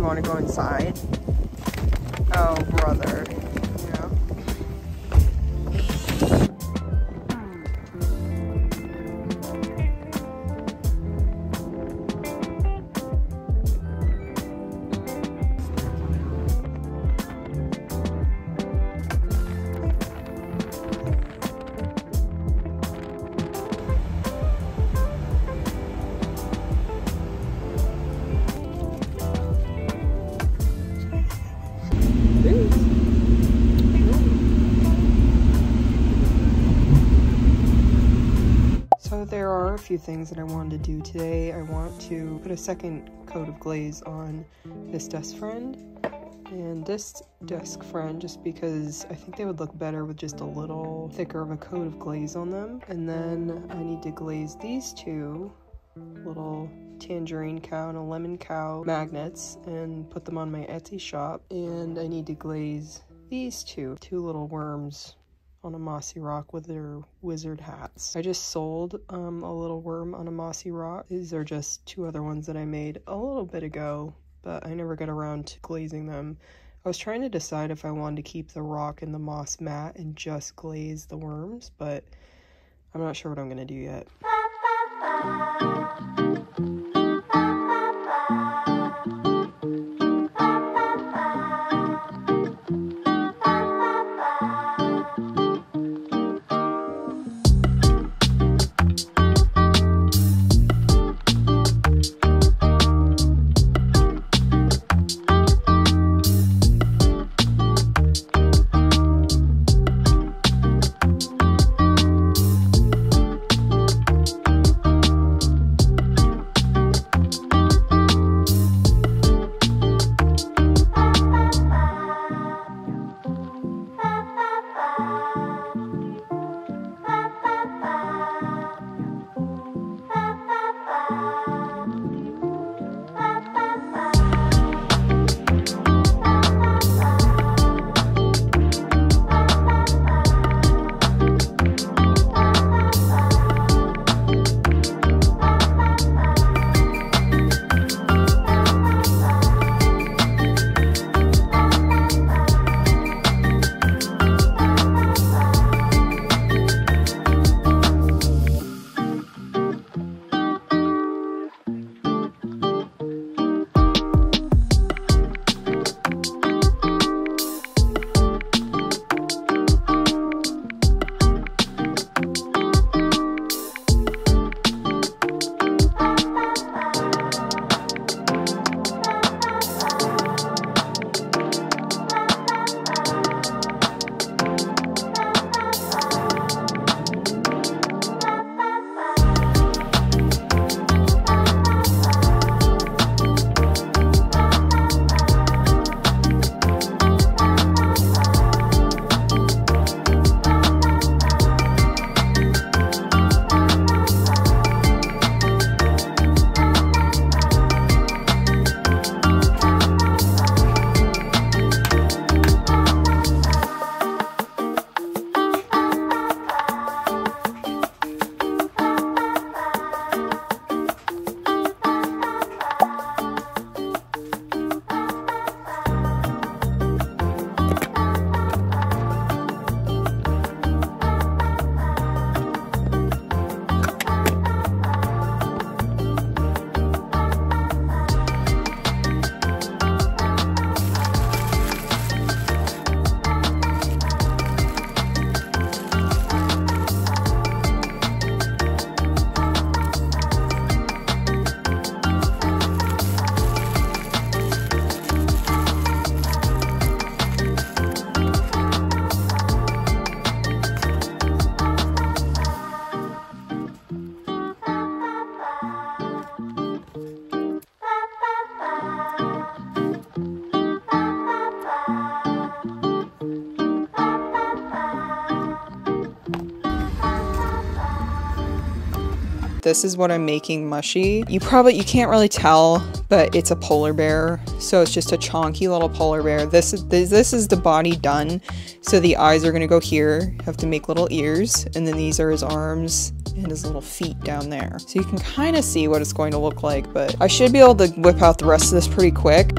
want to go inside? Oh, brother. Yeah. So there are a few things that I wanted to do today. I want to put a second coat of glaze on this desk friend and this desk friend, just because I think they would look better with just a little thicker of a coat of glaze on them. And then I need to glaze these two little tangerine cow and a lemon cow magnets and put them on my Etsy shop. And I need to glaze these two little worms on a mossy rock with their wizard hats. I just sold a little worm on a mossy rock. These are just two other ones that I made a little bit ago, but I never got around to glazing them. I was trying to decide if I wanted to keep the rock and the moss matte and just glaze the worms, but I'm not sure what I'm gonna do yet. This is what I'm making mushy. You can't really tell, but it's a polar bear. So it's just a chonky little polar bear. This is the body done. So the eyes are gonna go here, have to make little ears, and then these are his arms and his little feet down there. So you can kind of see what it's going to look like, but I should be able to whip out the rest of this pretty quick.